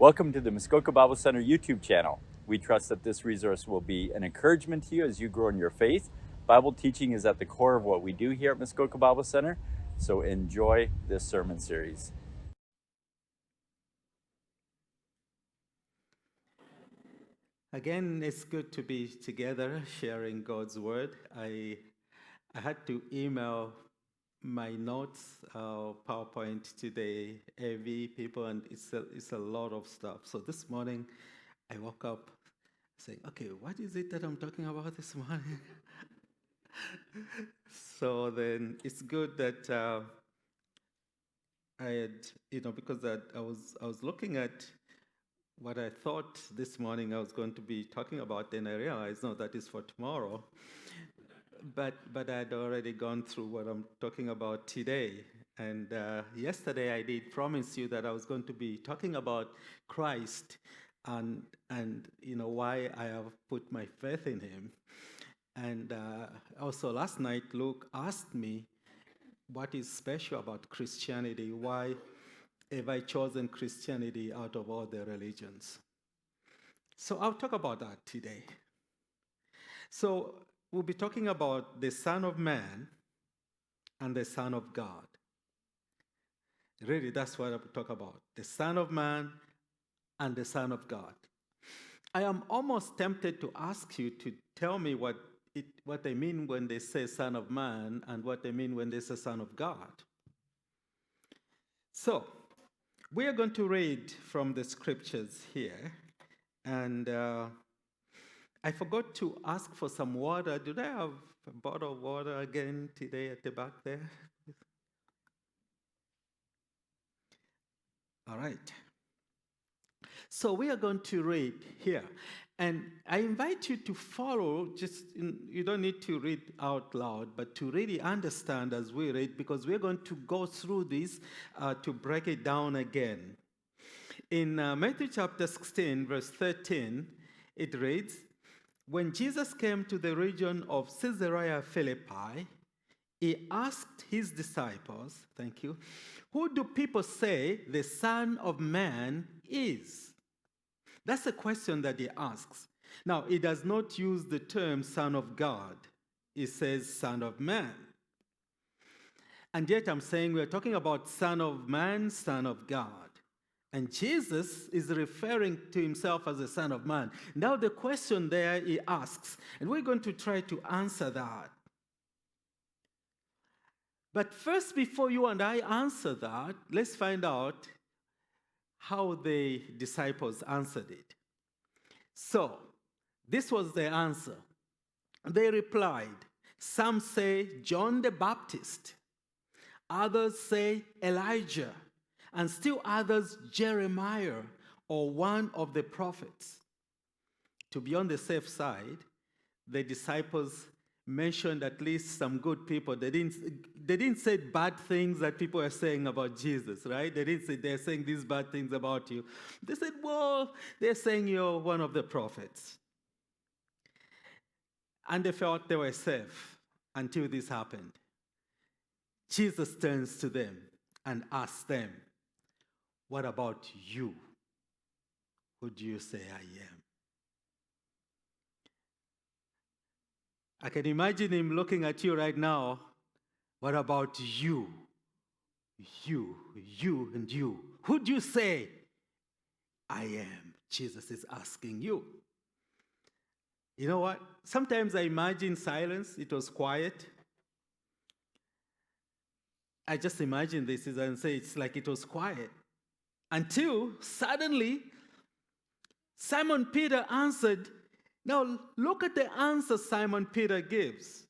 Welcome to the Muskoka Bible Centre YouTube channel. We trust that this resource will be an encouragement to you as you grow in your faith. Bible teaching is at the core of what we do here at Muskoka Bible Centre, so enjoy this sermon series. Again, it's good to be together sharing God's word. I had to email my notes, PowerPoint to the AV people, and it's a lot of stuff. So this morning, I woke up saying, okay, what is it that I'm talking about this morning? So then it's good that I had, because I was looking at what I thought this morning I was going to be talking about, then I realized, no, that is for tomorrow. But I'd already gone through what I'm talking about today. And yesterday I did promise you that I was going to be talking about Christ and why I have put my faith in him. And also last night, Luke asked me what is special about Christianity, why have I chosen Christianity out of all the religions? So I'll talk about that today. So we'll be talking about the Son of Man and the Son of God. Really, that's what I'll talk about. The Son of Man and the Son of God. I am almost tempted to ask you to tell me what they mean when they say Son of Man and what they mean when they say Son of God. So, we are going to read from the scriptures here, and I forgot to ask for some water. Do I have a bottle of water again today at the back there? All right. So we are going to read here, and I invite you to follow. You don't need to read out loud, but to really understand as we read, because we're going to go through this to break it down again. In Matthew chapter 16, verse 13, it reads, when Jesus came to the region of Caesarea Philippi, he asked his disciples, thank you, who do people say the Son of Man is? That's a question that he asks. Now, he does not use the term Son of God. He says Son of Man. And yet I'm saying we're talking about Son of Man, Son of God. And Jesus is referring to himself as the Son of Man. Now the question there he asks, and we're going to try to answer that. But first, before you and I answer that, let's find out how the disciples answered it. So, this was the answer. They replied, some say John the Baptist, others say Elijah, and still others Jeremiah or one of the prophets. To be on the safe side, the disciples mentioned at least some good people. They didn't say bad things that people are saying about Jesus, right? They didn't say they're saying these bad things about you. They said, well, they're saying you're one of the prophets. And they felt they were safe until this happened. Jesus turns to them and asks them, what about you? Who do you say I am? I can imagine him looking at you right now. What about you? You, and you. Who do you say I am? Jesus is asking you. You know what? Sometimes I imagine silence. It was quiet. I just imagine this and say it's like it was quiet. Until suddenly, Simon Peter answered. Now, look at the answer Simon Peter gives.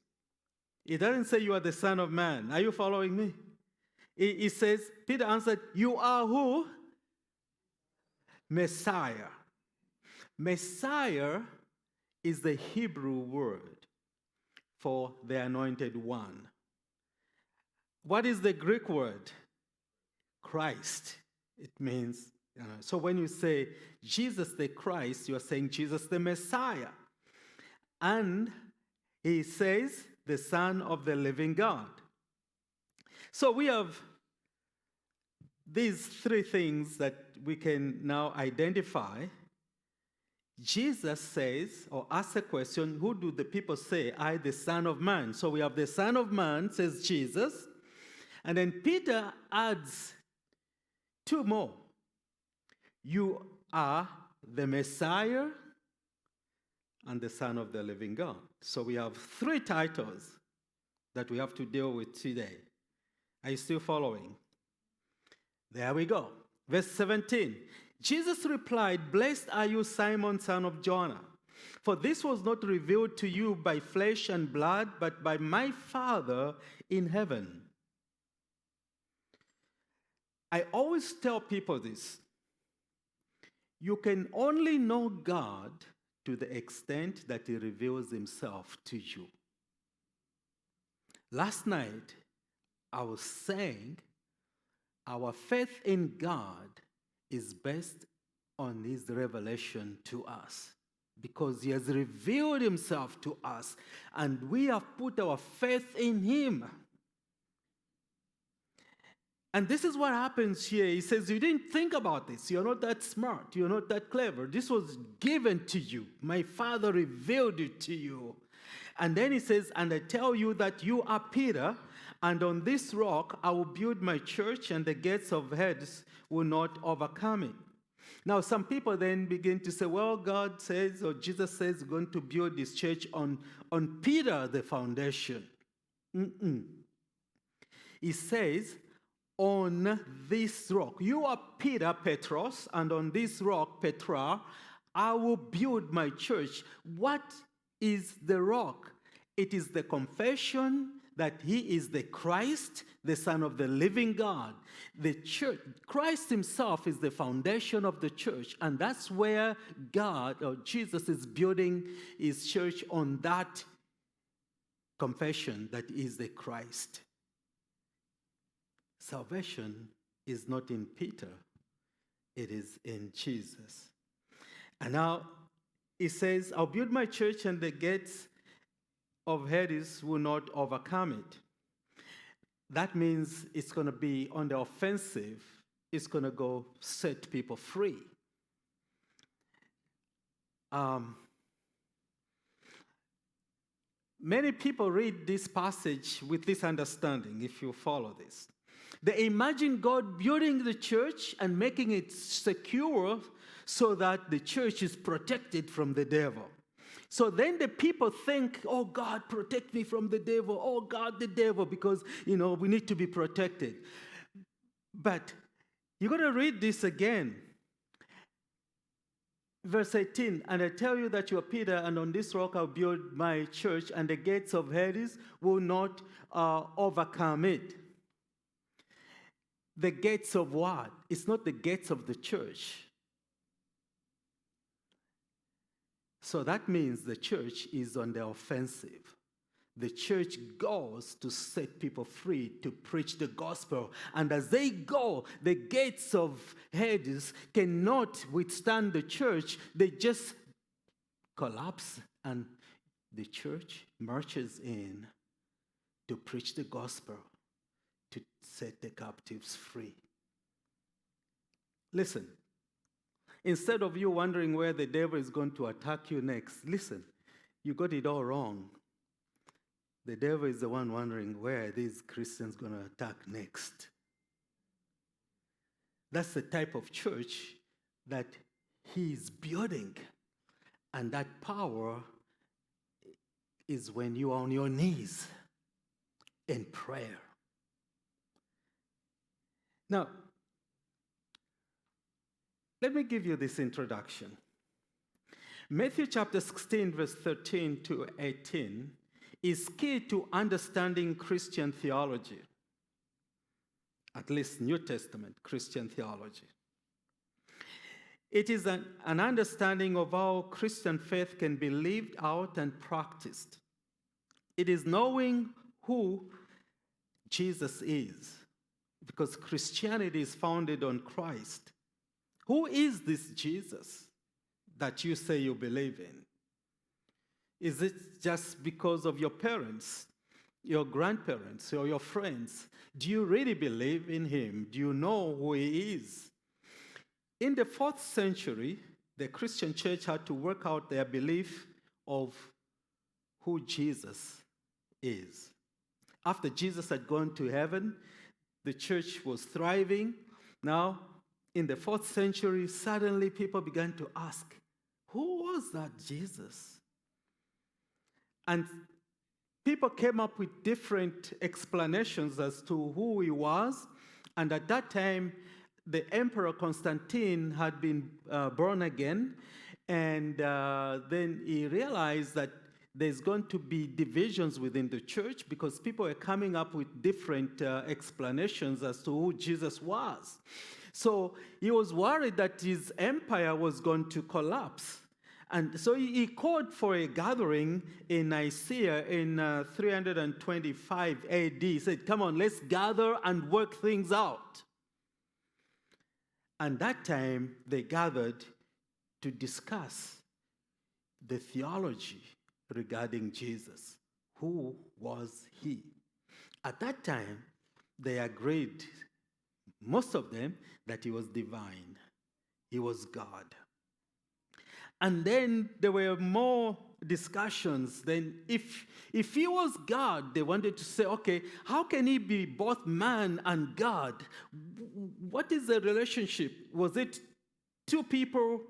He doesn't say you are the Son of Man. Are you following me? He says, Peter answered, you are who? Messiah. Messiah is the Hebrew word for the anointed one. What is the Greek word? Christ. It means, so when you say Jesus the Christ, you are saying Jesus the Messiah. And he says the Son of the living God. So we have these three things that we can now identify, Jesus says, or asks a question, who do the people say, I, the Son of Man? So we have the Son of Man, says Jesus. And then Peter adds two more. You are the Messiah and the Son of the living God. So we have three titles that we have to deal with today. Are you still following? There we go. Verse 17. Jesus replied, Blessed are you, Simon, son of Jonah, for this was not revealed to you by flesh and blood, but by my Father in heaven. I always tell people this. You can only know God to the extent that he reveals himself to you. Last night, I was saying our faith in God is based on his revelation to us, because he has revealed himself to us and we have put our faith in him. And this is what happens here. He says, you didn't think about this. You're not that smart. You're not that clever. This was given to you. My Father revealed it to you. And then he says, and I tell you that you are Peter, and on this rock I will build my church, and the gates of Hades will not overcome it. Now, some people then begin to say, well, God says, or Jesus says, we're going to build this church on Peter, the foundation. He says, on this rock. You are Peter, Petros, and on this rock, Petra, I will build my church. What is the rock? It is the confession that he is the Christ, the Son of the living God. The church, Christ himself is the foundation of the church, and that's where God, or Jesus, is building his church, on that confession that he is the Christ. Salvation is not in Peter, it is in Jesus. And now he says, I'll build my church and the gates of Hades will not overcome it. That means it's going to be on the offensive. It's going to go set people free. Many people read this passage with this understanding, if you follow this. They imagine God building the church and making it secure so that the church is protected from the devil. So then the people think, oh, God, protect me from the devil. Oh, God, the devil, because, we need to be protected. But you're going to read this again. Verse 18, and I tell you that you are Peter, and on this rock I'll build my church, and the gates of Hades will not overcome it. The gates of what? It's not the gates of the church. So that means the church is on the offensive. The church goes to set people free, to preach the gospel. And as they go, the gates of Hades cannot withstand the church. They just collapse, and the church marches in to preach the gospel, to set the captives free. Listen, instead of you wondering where the devil is going to attack you next, listen, you got it all wrong. The devil is the one wondering where are these Christians going to attack next. That's the type of church that he is building. And that power is when you are on your knees in prayer. Now, let me give you this introduction. Matthew chapter 16, verse 13 to 18 is key to understanding Christian theology, at least New Testament Christian theology. It is an understanding of how Christian faith can be lived out and practiced. It is knowing who Jesus is, because Christianity is founded on Christ. Who is this Jesus that you say you believe in? Is it just because of your parents? your grandparents or your friends, do you really believe in him? Do you know who he is? In the 4th century, the Christian church had to work out their belief of who Jesus is. After Jesus had gone to heaven, the church was thriving. Now, in the 4th century, suddenly people began to ask, who was that Jesus? And people came up with different explanations as to who he was. And at that time, the Emperor Constantine had been born again. And then he realized that there's going to be divisions within the church because people are coming up with different explanations as to who Jesus was. So he was worried that his empire was going to collapse. And so he called for a gathering in Nicaea in 325 AD. He said, come on, let's gather and work things out. And that time they gathered to discuss the theology regarding Jesus. Who was he? At that time, they agreed, most of them, that he was divine. He was God. And then there were more discussions. Then if he was God, they wanted to say, okay, how can he be both man and God? What is the relationship? Was it two people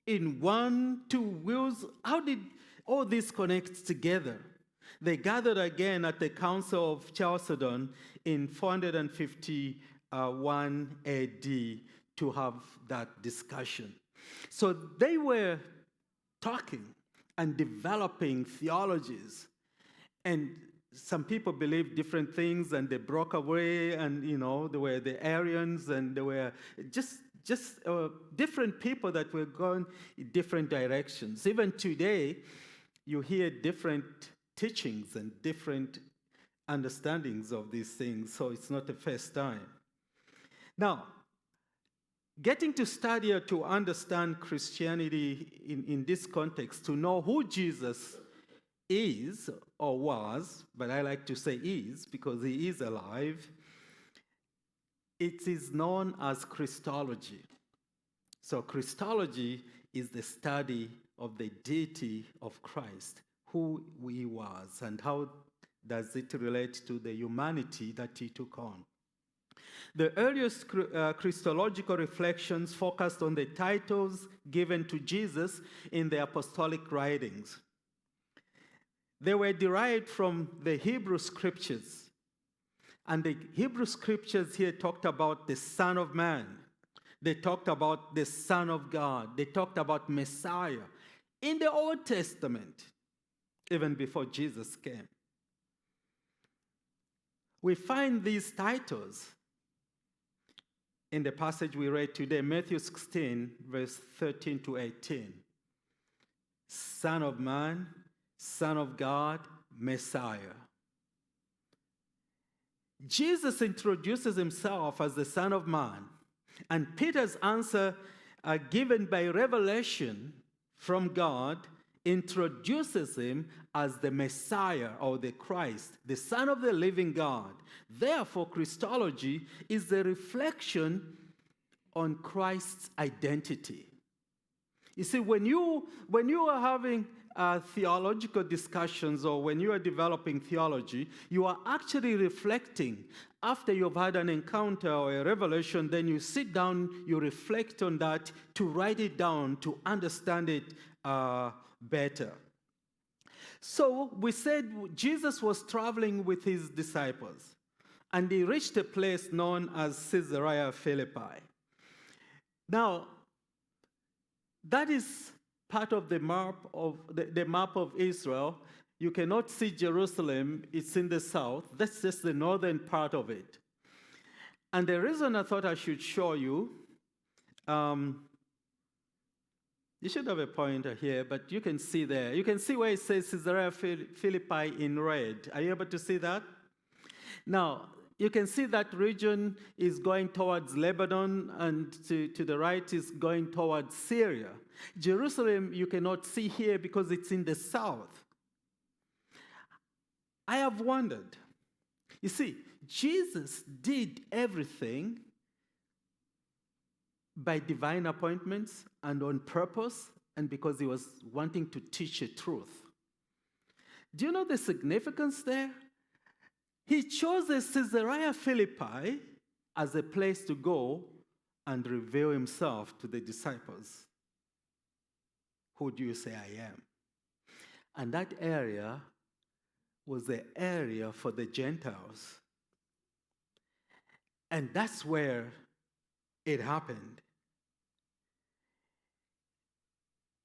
in one, two wheels? How did all this connect together? They gathered again at the Council of Chalcedon in 451 AD to have that discussion. So they were talking and developing theologies. And some people believed different things and they broke away, and there were the Arians, and there were just different people that were going in different directions. Even today, you hear different teachings and different understandings of these things, so it's not the first time. Now, getting to study or to understand Christianity in this context, to know who Jesus is or was, but I like to say is because he is alive, it is known as Christology. So Christology is the study of the deity of Christ, who he was, and how does it relate to the humanity that he took on. The earliest Christological reflections focused on the titles given to Jesus in the apostolic writings. They were derived from the Hebrew scriptures. And the Hebrew scriptures here talked about the Son of Man. They talked about the Son of God. They talked about Messiah. In the Old Testament, even before Jesus came, we find these titles in the passage we read today, Matthew 16, verse 13 to 18. Son of Man, Son of God, Messiah. Jesus introduces himself as the Son of Man, and Peter's answer, given by revelation from God, introduces him as the Messiah or the Christ, the Son of the living God. Therefore, Christology is the reflection on Christ's identity. You see, when you are having theological discussions, or when you are developing theology, you are actually reflecting. After you've had an encounter or a revelation, then you sit down, you reflect on that, to write it down, to understand it better. So we said Jesus was traveling with his disciples, and he reached a place known as Caesarea Philippi. Now, that is part of the map of Israel. You cannot see Jerusalem, it's in the south. That's just the northern part of it. And the reason I thought I should show you, you should have a pointer here, but you can see there. You can see where it says Caesarea Philippi in red. Are you able to see that? Now, you can see that region is going towards Lebanon, and to the right is going towards Syria. Jerusalem you cannot see here because it's in the south. I have wondered, You see, Jesus did everything by divine appointments and on purpose, and because he was wanting to teach a truth. Do you know the significance there? He chose Caesarea Philippi as a place to go and reveal himself to the disciples. Who do you say I am? And that area was the area for the Gentiles. And that's where it happened.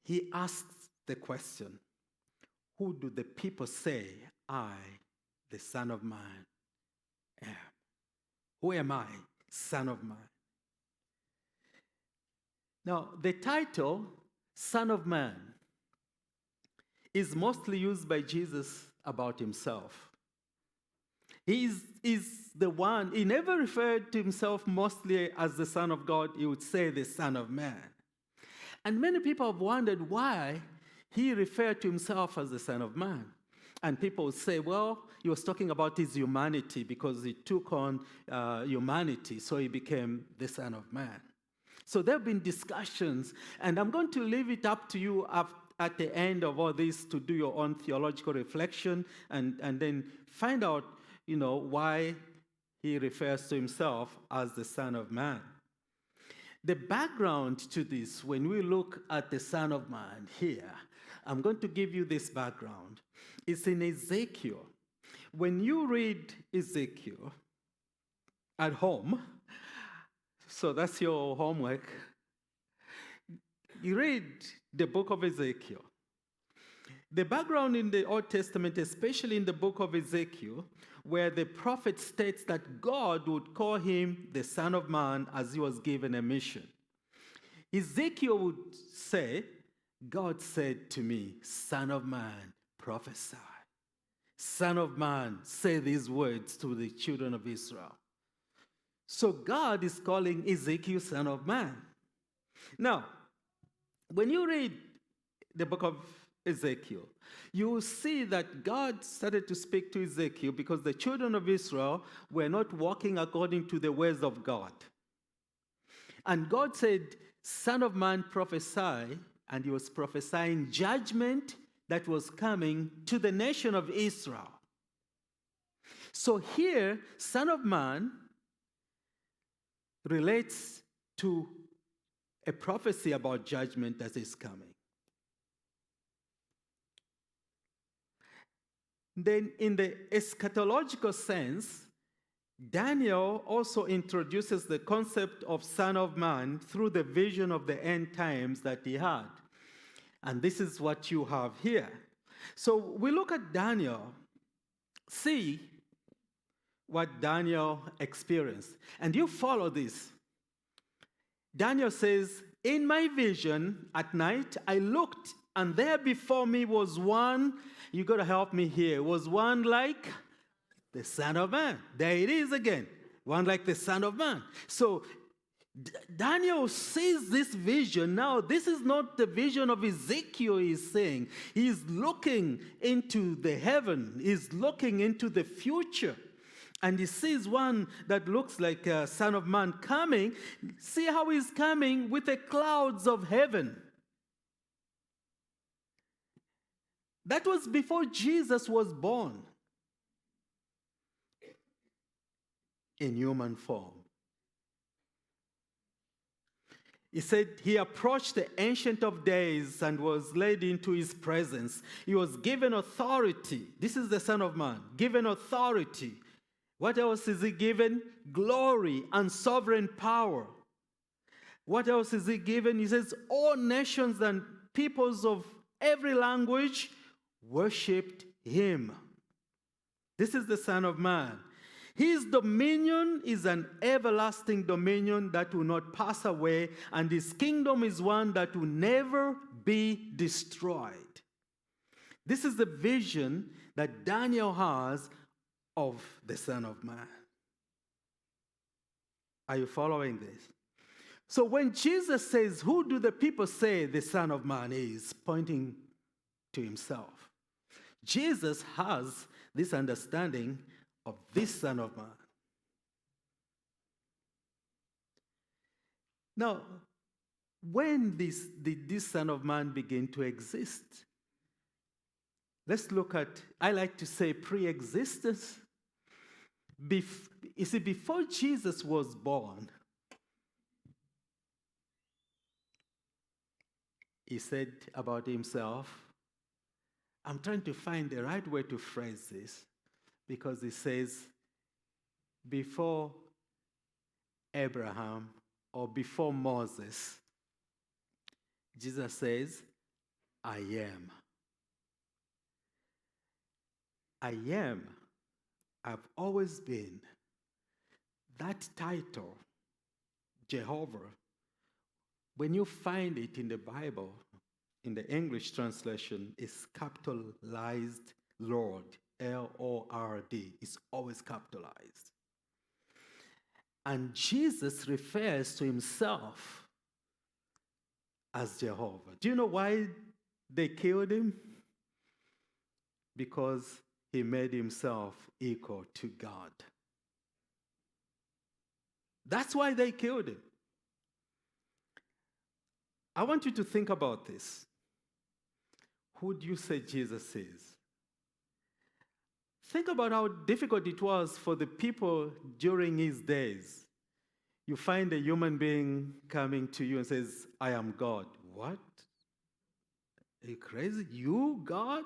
He asks the question, who do the people say I, the Son of Man, am? Who am I, Son of Man? Now, the title, Son of Man, is mostly used by Jesus about himself. He is the one, he never referred to himself mostly as the Son of God, he would say the Son of Man. And many people have wondered why he referred to himself as the Son of Man. And people would say, well, he was talking about his humanity because he took on humanity, so he became the Son of Man. So there have been discussions, and I'm going to leave it up to you at the end of all this to do your own theological reflection and then find out, why he refers to himself as the Son of Man. The background to this, when we look at the Son of Man here, I'm going to give you this background. It's in Ezekiel. When you read Ezekiel at home, so that's your homework, you read the book of Ezekiel. The background in the Old Testament, especially in the book of Ezekiel, where the prophet states that God would call him the Son of Man as he was given a mission. Ezekiel would say, God said to me, Son of Man, prophesy. Son of Man, say these words to the children of Israel. So God is calling Ezekiel Son of Man. Now, when you read the book of Ezekiel, you will see that God started to speak to Ezekiel because the children of Israel were not walking according to the ways of God. And God said, Son of Man, prophesy, and he was prophesying judgment that was coming to the nation of Israel. So here, Son of Man relates to a prophecy about judgment that is coming. Then, in the eschatological sense, Daniel also introduces the concept of Son of Man through the vision of the end times that he had. And this is what you have here. So we look at Daniel, see what Daniel experienced. And you follow this. Daniel says, in my vision at night, I looked, and there before me was one, you got to help me here, was one like the Son of Man. There it is again, one like the Son of Man. So Daniel sees this vision. Now, this is not the vision of Ezekiel, he's saying. He's looking into the heaven. He's looking into the future. And he sees one that looks like a Son of Man coming. See how he's coming with the clouds of heaven. That was before Jesus was born in human form. He said he approached the Ancient of Days and was led into his presence. He was given authority. This is the Son of Man, given authority. What else is he given? Glory and sovereign power. What else is he given? He says, all nations and peoples of every language worshipped him. This is the Son of Man. His dominion is an everlasting dominion that will not pass away, and his kingdom is one that will never be destroyed. This is the vision that Daniel has of the Son of Man. Are you following this? So when Jesus says, who do the people say the Son of Man is? Pointing to himself. Jesus has this understanding of this Son of Man. Now, when did this Son of Man begin to exist? Let's look at, I like to say, pre-existence. You see, before Jesus was born, he said about himself, I'm trying to find the right way to phrase this, because he says, before Abraham or before Moses, Jesus says, I am. I am. I've always been. That title, Jehovah, when you find it in the Bible, in the English translation, is capitalized Lord, Lord. It's always capitalized. And Jesus refers to himself as Jehovah. Do you know why they killed him? Because he made himself equal to God. That's why they killed him. I want you to think about this. Who do you say Jesus is? Think about how difficult it was for the people during his days. You find a human being coming to you and says, I am God. What? Are you crazy? You, God?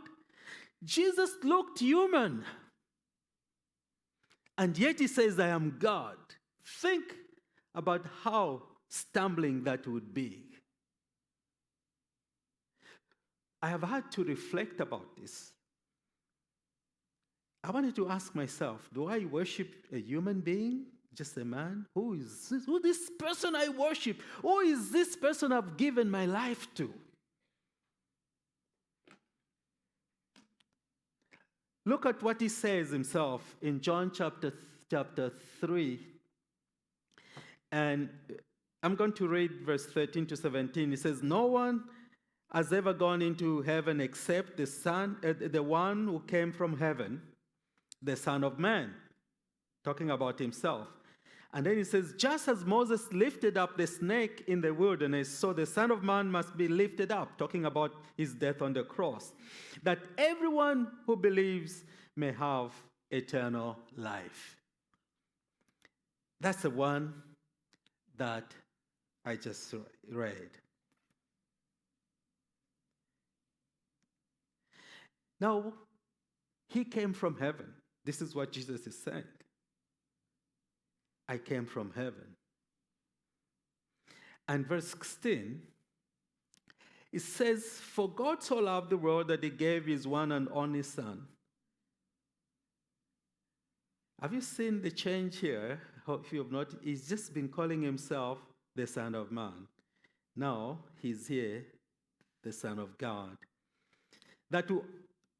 Jesus looked human. And yet he says, I am God. Think about how stumbling that would be. I have had to reflect about this. I wanted to ask myself, do I worship a human being? Just a man? Who is this? Who is this person I worship? Who is this person I've given my life to? Look at what he says himself in John chapter 3. And I'm going to read verse 13 to 17. He says, no one has ever gone into heaven except the one who came from heaven, the Son of Man, talking about himself. And then he says, just as Moses lifted up the snake in the wilderness, so the Son of Man must be lifted up, talking about his death on the cross, that everyone who believes may have eternal life. That's the one that I just read. Now, he came from heaven. This is what Jesus is saying. I came from heaven. And verse 16, it says, for God so loved the world that he gave his one and only Son. Have you seen the change here? If you have not, he's just been calling himself the Son of Man. Now he's here, the Son of God. That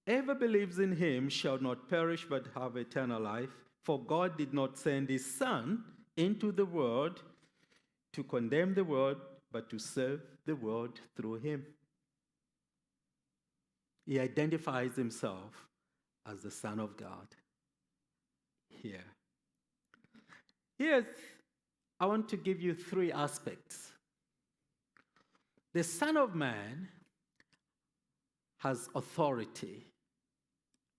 whoever believes in him shall not perish but have eternal life. For God did not send his Son into the world to condemn the world, but to serve the world through him. He identifies himself as the Son of God. Here, I want to give you three aspects. The Son of Man has authority,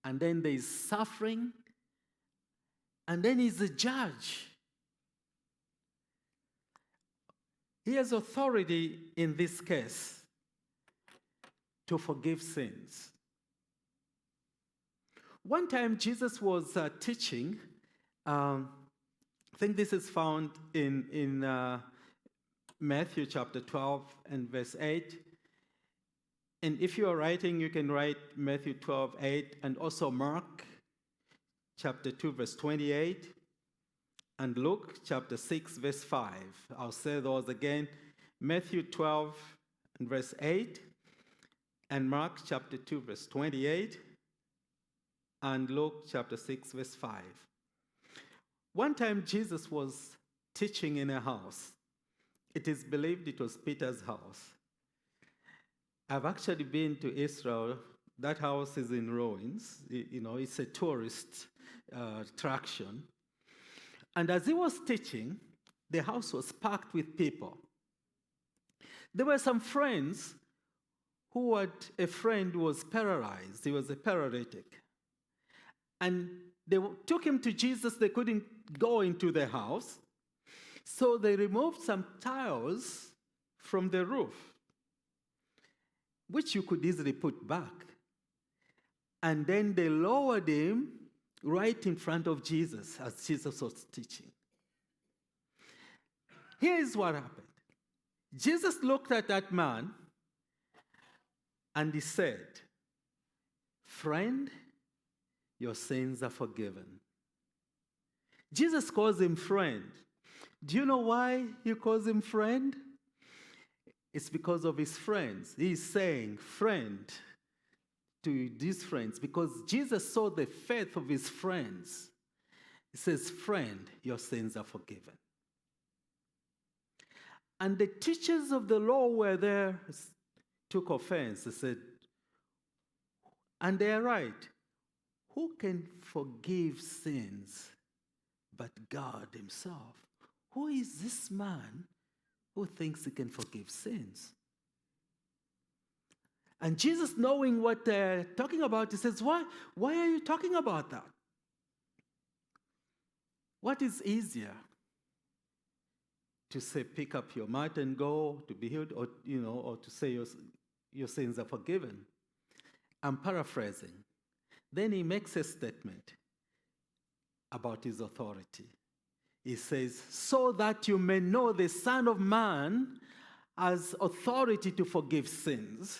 and then there is suffering, and then he's a judge. He has authority in this case to forgive sins. One time Jesus was teaching, I think this is found in Matthew chapter 12 and verse 8. And if you are writing, you can write Matthew 12:8, and also Mark chapter 2, verse 28, and Luke chapter 6, verse 5. I'll say those again. Matthew 12 and verse 8, and Mark chapter 2, verse 28, and Luke chapter 6, verse 5. One time Jesus was teaching in a house. It is believed it was Peter's house. I've actually been to Israel. That house is in ruins. You know, it's a tourist traction. And as he was teaching, the house was packed with people. There were some friends who had a friend who was paralyzed. He was a paralytic. And they took him to Jesus. They couldn't go into the house. So they removed some tiles from the roof, which you could easily put back. And then they lowered him right in front of Jesus as Jesus was teaching. Here is what happened. Jesus looked at that man and he said, "Friend, your sins are forgiven." Jesus calls him friend. Do you know why he calls him friend? It's because of his friends. He's saying friend to these friends because Jesus saw the faith of his friends. He says, "Friend, your sins are forgiven." And the teachers of the law were there, took offense. They said, and they are right, who can forgive sins but God himself? Who is this man who thinks he can forgive sins? And Jesus, knowing what they're talking about, he says, why are you talking about that? What is easier? To say, pick up your mat and go to be healed, or to say your sins are forgiven. I'm paraphrasing. Then he makes a statement about his authority. He says, so that you may know the Son of Man has authority to forgive sins.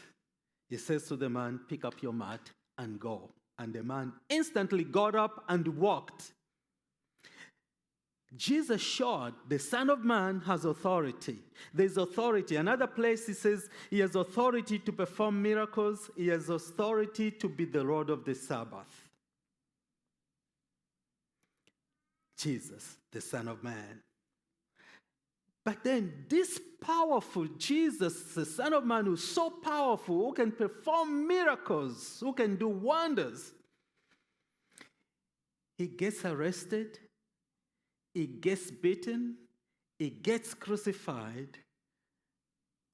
He says to the man, pick up your mat and go. And the man instantly got up and walked. Jesus showed the Son of Man has authority. There's authority. Another place he says he has authority to perform miracles. He has authority to be the Lord of the Sabbath. Jesus, the Son of Man. But then this powerful Jesus, the Son of Man, who's so powerful, who can perform miracles, who can do wonders, he gets arrested. He gets beaten, he gets crucified,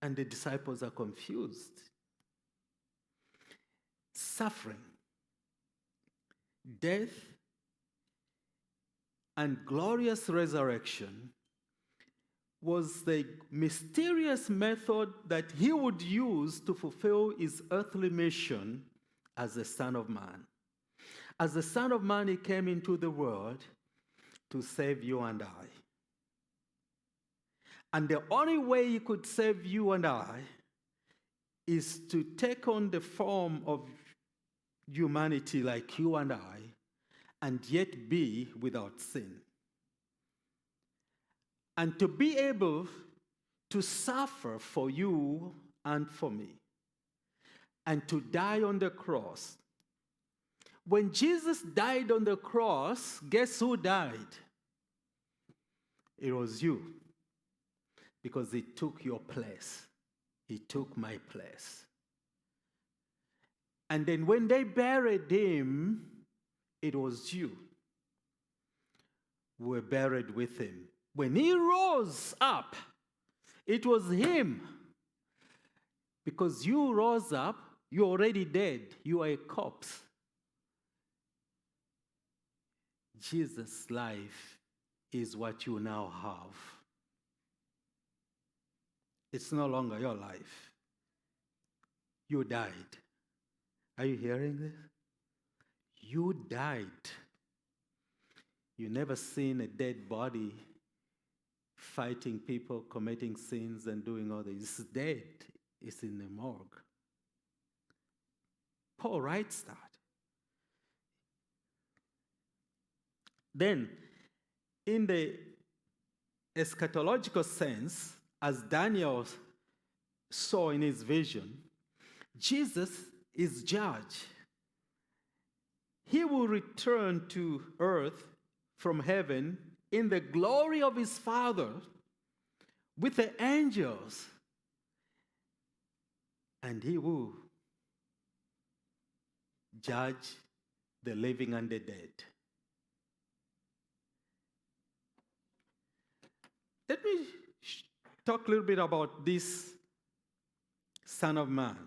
and the disciples are confused. Suffering, death, and glorious resurrection was the mysterious method that he would use to fulfill his earthly mission as the Son of Man. As the Son of Man, he came into the world to save you and I. And the only way he could save you and I is to take on the form of humanity like you and I, and yet be without sin. And to be able to suffer for you and for me, and to die on the cross. When Jesus died on the cross, guess who died? It was you. Because he took your place. He took my place. And then when they buried him, it was you who were buried with him. When he rose up, it was him. Because you rose up, you're already dead. You are a corpse. Jesus' life is what you now have. It's no longer your life. You died. Are you hearing this? You died. You never seen a dead body fighting people, committing sins and doing all this. It's dead. It's in the morgue. Paul writes that. Then, in the eschatological sense, as Daniel saw in his vision, Jesus is judge. He will return to earth from heaven in the glory of his Father with the angels, and he will judge the living and the dead. let me talk a little bit about this Son of Man.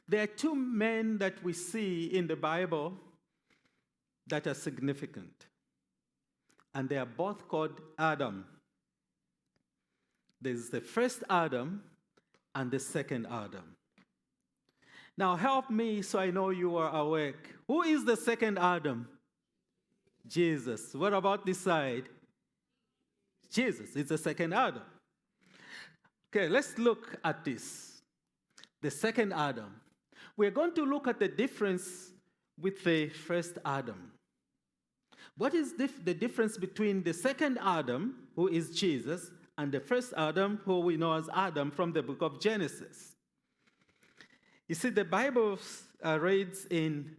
There are two men that we see in the Bible that are significant, and they are both called Adam. There's the first Adam and the second Adam. Now help me so I know you are awake. Who is the second Adam? Jesus. What about this side? Jesus is the second Adam. Okay, let's look at this. The second Adam. We're going to look at the difference with the first Adam. What is the difference between the second Adam, who is Jesus, and the first Adam, who we know as Adam from the book of Genesis? You see, the Bible reads in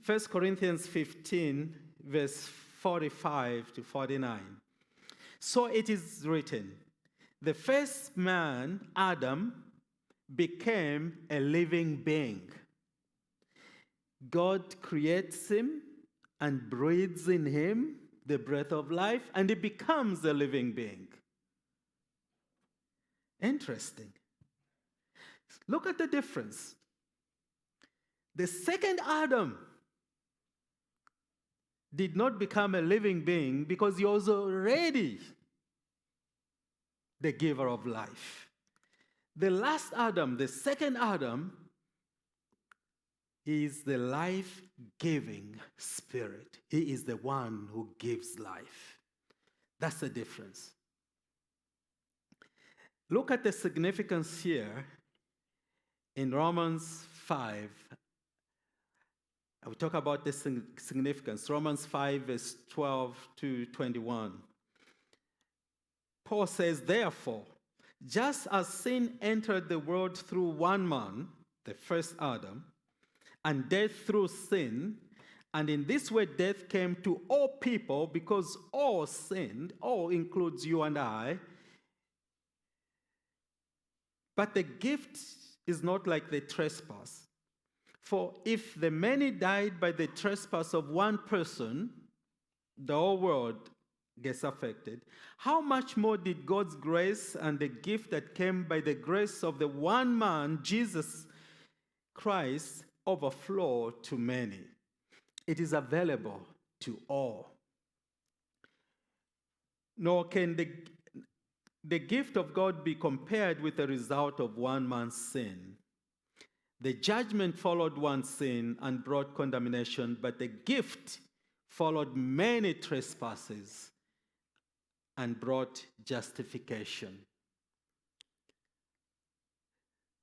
1 Corinthians 15, verse 45 to 49. So it is written, the first man, Adam, became a living being. God creates him and breathes in him the breath of life, and he becomes a living being. Interesting. Look at the difference. The second Adam did not become a living being because he was already the giver of life. The last Adam, the second Adam, is the life-giving spirit. He is the one who gives life. That's the difference. Look at the significance here in Romans 5. I will talk about the significance. Romans 5, verse 12 to 21. Paul says, therefore, just as sin entered the world through one man, the first Adam, and death through sin, and in this way death came to all people because all sinned, all includes you and I. But the gift is not like the trespass. For if the many died by the trespass of one person, the whole world gets affected, how much more did God's grace and the gift that came by the grace of the one man, Jesus Christ, overflow to many? It is available to all. Nor can the gift of God be compared with the result of one man's sin. The judgment followed one sin and brought condemnation, but the gift followed many trespasses and brought justification.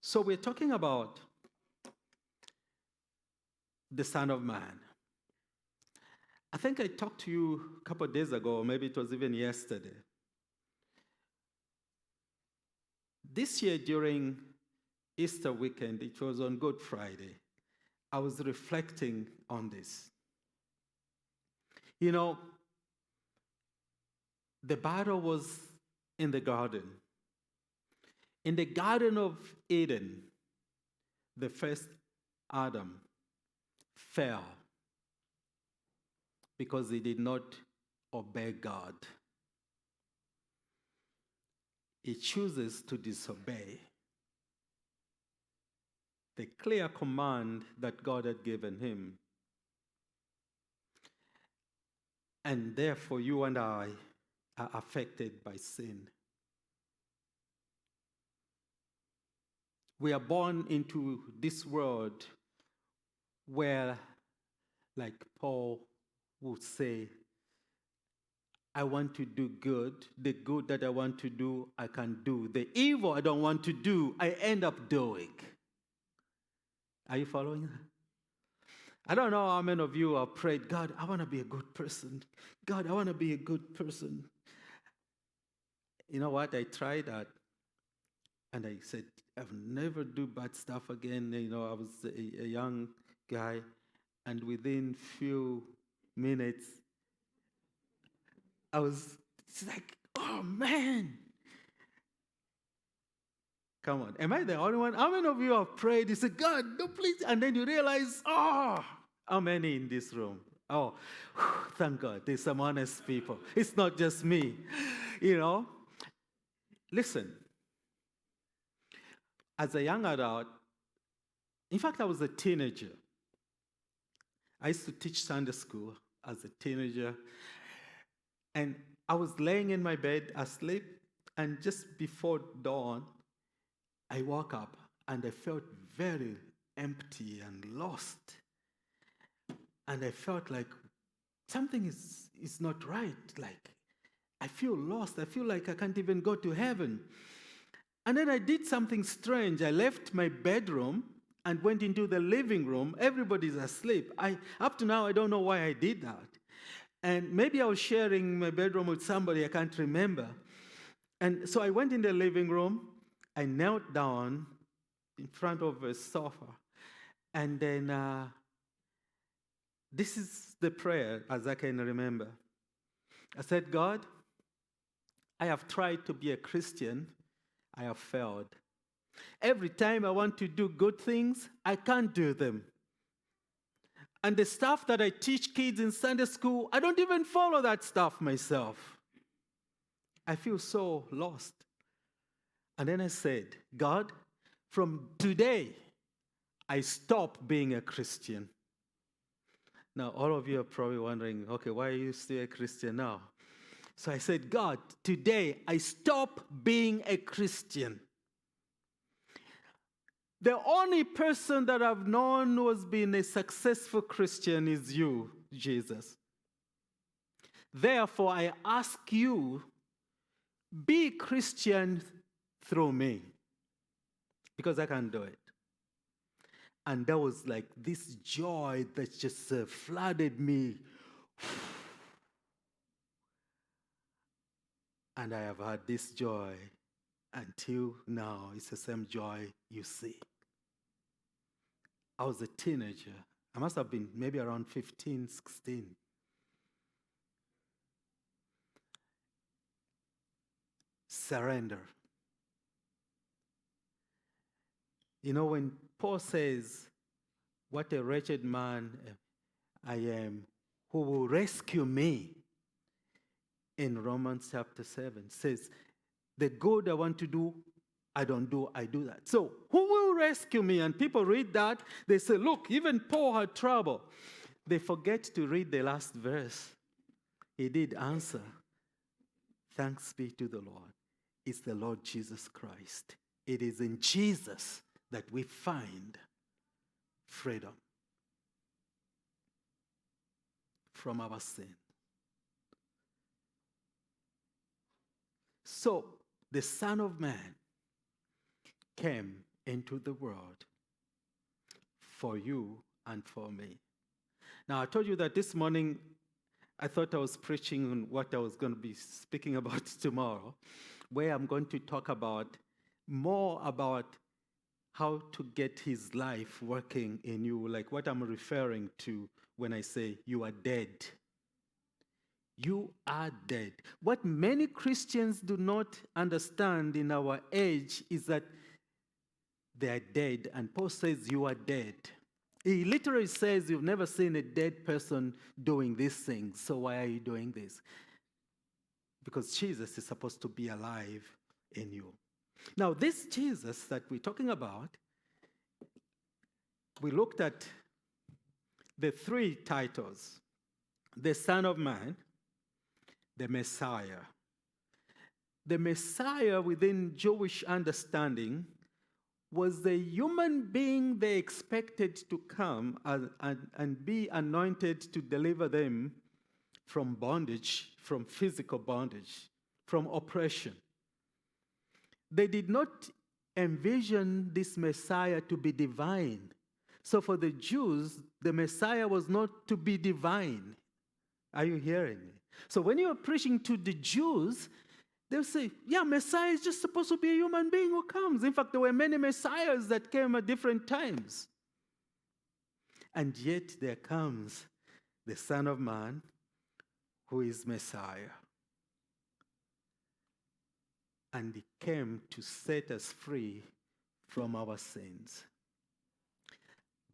So we're talking about the Son of Man. I think I talked to you a couple of days ago, or maybe it was even yesterday. This year during Easter weekend, it was on Good Friday, I was reflecting on this. You know, the battle was in the garden. In the Garden of Eden, the first Adam fell because he did not obey God. He chooses to disobey the clear command that God had given him. And therefore, you and I are affected by sin. We are born into this world where, like Paul would say, I want to do good. The good that I want to do, I can do. The evil I don't want to do, I end up doing. Are you following that? I don't know how many of you have prayed, God, I want to be a good person. God, I want to be a good person. You know what? I tried that. And I said, I'll never do bad stuff again. You know, I was a young guy. And within few minutes, it's like, oh man. Come on. Am I the only one? How many of you have prayed? You said, God, no, please. And then you realize, how many in this room? Oh, thank God, there's some honest people. It's not just me, you know. Listen, as a young adult, in fact, I was a teenager. I used to teach Sunday school as a teenager, and I was laying in my bed asleep, and just before dawn, I woke up and I felt very empty and lost. And I felt like something is not right. Like, I feel lost. I feel like I can't even go to heaven. And then I did something strange. I left my bedroom and went into the living room. Everybody's asleep. Up to now, I don't know why I did that. And maybe I was sharing my bedroom with somebody, I can't remember. And so I went in the living room. I knelt down in front of a sofa. And then this is the prayer, as I can remember. I said, God, I have tried to be a Christian. I have failed. Every time I want to do good things, I can't do them. And the stuff that I teach kids in Sunday school, I don't even follow that stuff myself. I feel so lost. And then I said, God, from today, I stop being a Christian. Now, all of you are probably wondering, okay, why are you still a Christian now? So I said, God, today I stop being a Christian. The only person that I've known who has been a successful Christian is you, Jesus. Therefore, I ask you, be Christian through me, because I can't do it. And there was like this joy that just flooded me. And I have had this joy until now. It's the same joy you see. I was a teenager. I must have been maybe around 15, 16. Surrender. You know, when Paul says, what a wretched man I am, who will rescue me, in Romans chapter 7, says, the good I want to do, I don't do, I do that. So who will rescue me? And people read that, they say, look, even Paul had trouble. They forget to read the last verse. He did answer, thanks be to the Lord. It's the Lord Jesus Christ. It is in Jesus that we find freedom from our sin. So the Son of Man came into the world for you and for me. Now, I told you that this morning I thought I was preaching on what I was going to be speaking about tomorrow, where I'm going to talk more about how to get his life working in you, like what I'm referring to when I say you are dead. You are dead. What many Christians do not understand in our age is that they are dead. And Paul says you are dead. He literally says you've never seen a dead person doing these things. So why are you doing this? Because Jesus is supposed to be alive in you. Now, this Jesus that we're talking about, we looked at the three titles: the Son of Man, the Messiah. The Messiah, within Jewish understanding, was the human being they expected to come and be anointed to deliver them from bondage, from physical bondage, from oppression. They did not envision this Messiah to be divine. So for the Jews, the Messiah was not to be divine. Are you hearing me? So when you are preaching to the Jews, they'll say, yeah, Messiah is just supposed to be a human being who comes. In fact, there were many Messiahs that came at different times. And yet there comes the Son of Man, who is Messiah. And he came to set us free from our sins.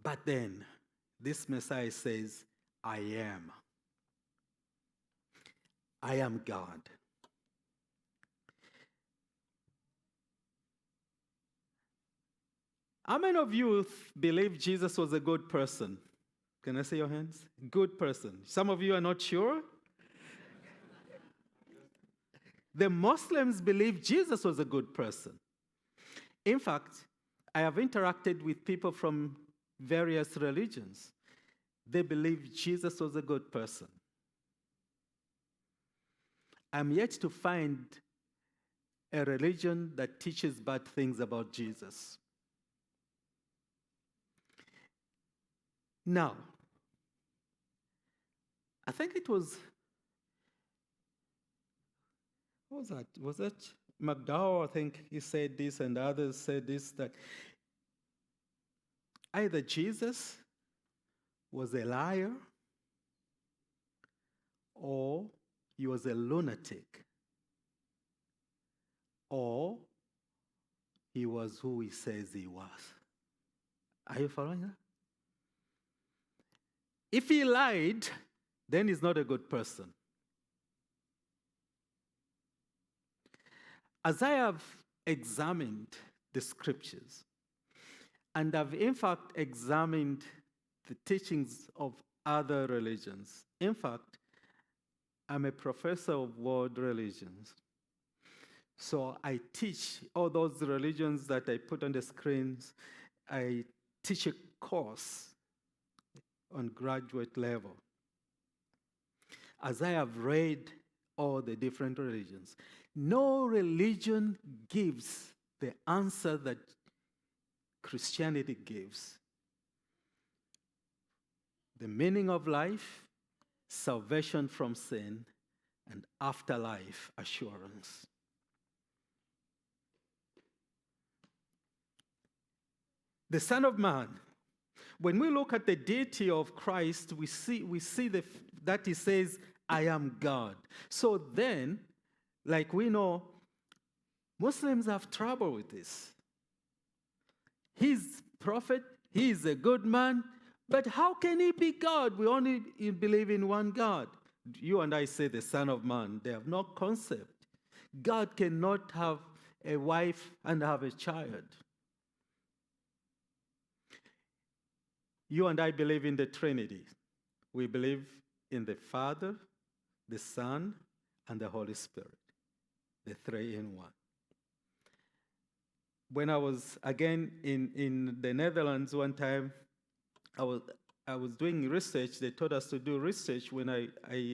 But then, this Messiah says, I am. I am God. How many of you believe Jesus was a good person? Can I see your hands? Good person. Some of you are not sure. The Muslims believe Jesus was a good person. In fact, I have interacted with people from various religions. They believe Jesus was a good person. I'm yet to find a religion that teaches bad things about Jesus. Now, I think it was, what was that? Was that McDowell? I think he said this, and others said this, that either Jesus was a liar or he was a lunatic, or he was who he says he was. Are you following that? If he lied, then he's not a good person. As I have examined the scriptures, and I've in fact examined the teachings of other religions. In fact, I'm a professor of world religions. So I teach all those religions that I put on the screens. I teach a course on graduate level. As I have read all the different religions, no religion gives the answer that Christianity gives. The meaning of life, salvation from sin, and afterlife assurance. The Son of Man. When we look at the deity of Christ, we see that he says, I am God. So then, like we know, Muslims have trouble with this. He's prophet, he is a good man, but how can he be God? We only believe in one God. You and I say the Son of Man. They have no concept. God cannot have a wife and have a child. You and I believe in the Trinity. We believe in the Father, the Son, and the Holy Spirit, the three in one. When I was again in the Netherlands one time, I was doing research. They told us to do research when I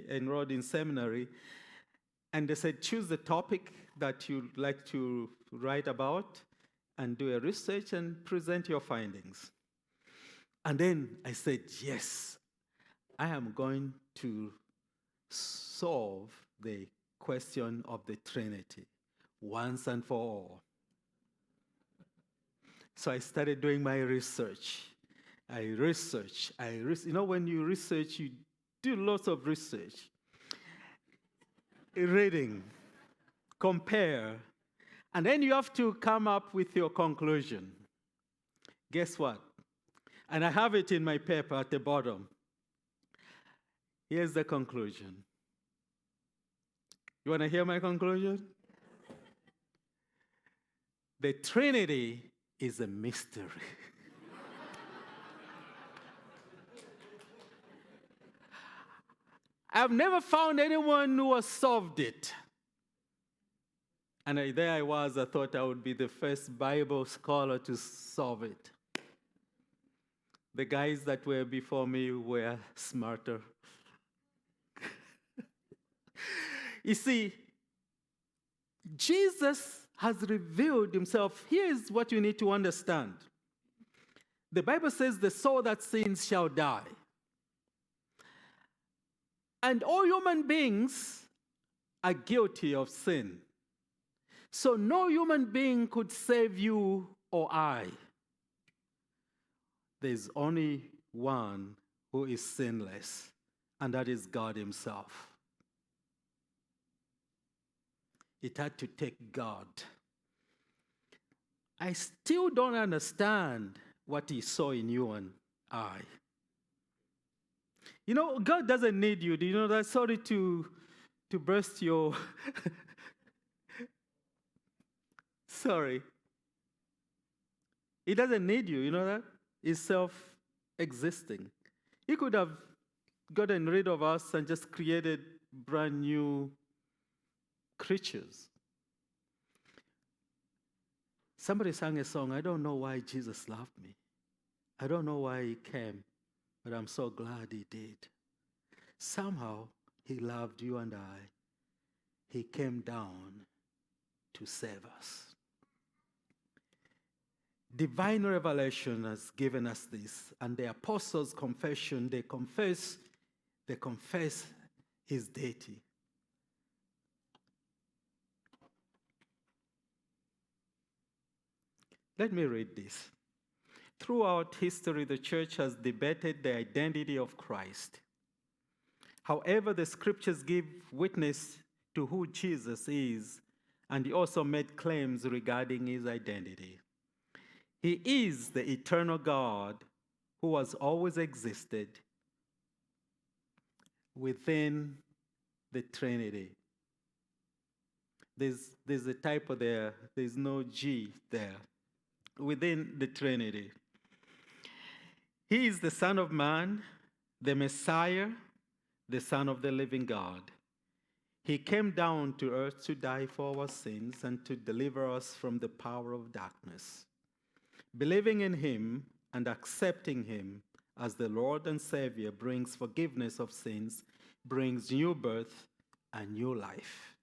enrolled in seminary. And they said, choose the topic that you'd like to write about and do a research and present your findings. And then I said, yes, I am going to solve the question of the Trinity once and for all. So I started doing my research. You know, when you research, you do lots of research. Reading, compare, and then you have to come up with your conclusion. Guess what? And I have it in my paper at the bottom. Here's the conclusion. You want to hear my conclusion? The Trinity is a mystery. I've never found anyone who has solved it. And there I was, I thought I would be the first Bible scholar to solve it. The guys that were before me were smarter. You see, Jesus has revealed himself. Here's what you need to understand. The Bible says the soul that sins shall die. And all human beings are guilty of sin. So no human being could save you or I. There's only one who is sinless, and that is God himself. It had to take God. I still don't understand what he saw in you and I. You know, God doesn't need you. Do you know that? Sorry to burst your. Sorry. He doesn't need you. You know that? He's self existing. He could have gotten rid of us and just created brand new creatures. Somebody sang a song, I don't know why Jesus loved me. I don't know why he came, but I'm so glad he did. Somehow, he loved you and I. He came down to save us. Divine revelation has given us this, and the apostles' confession, they confess his deity. Let me read this. Throughout history, the church has debated the identity of Christ. However, the scriptures give witness to who Jesus is, and he also made claims regarding his identity. He is the eternal God who has always existed within the Trinity. There's a typo there. There's no G there. Within the Trinity. He is the Son of Man, the Messiah, the Son of the living God. He came down to earth to die for our sins and to deliver us from the power of darkness. Believing in him and accepting him as the Lord and Savior brings forgiveness of sins, brings new birth and new life.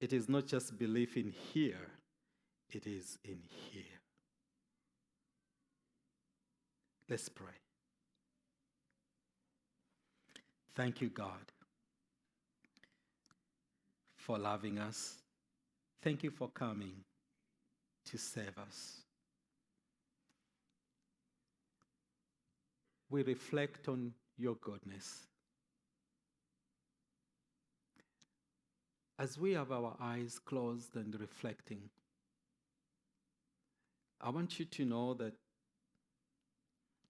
It is not just belief in here, it is in here. Let's pray. Thank you, God, for loving us. Thank you for coming to save us. We reflect on your goodness. As we have our eyes closed and reflecting, I want you to know that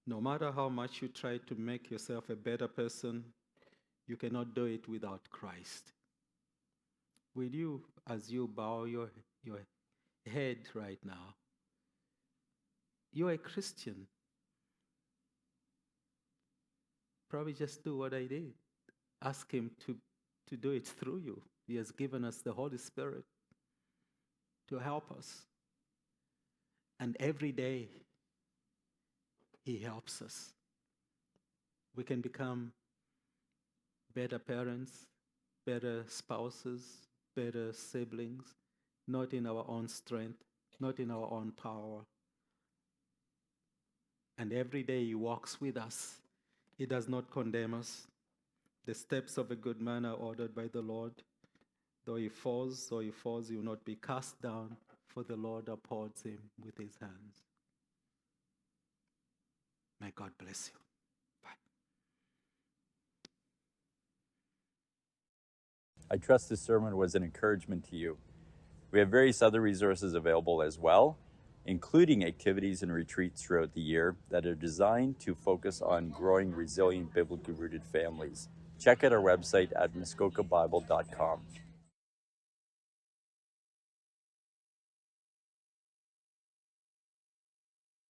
no matter how much you try to make yourself a better person, you cannot do it without Christ. Will you, as you bow your head right now, you're a Christian. Probably just do what I did. Ask him to do it through you. He has given us the Holy Spirit to help us. And every day, he helps us. We can become better parents, better spouses, better siblings, not in our own strength, not in our own power. And every day he walks with us. He does not condemn us. The steps of a good man are ordered by the Lord. Though he falls, he will not be cast down, for the Lord upholds him with his hands. May God bless you. Bye. I trust this sermon was an encouragement to you. We have various other resources available as well, including activities and retreats throughout the year that are designed to focus on growing resilient, biblically rooted families. Check out our website at muskokabible.com.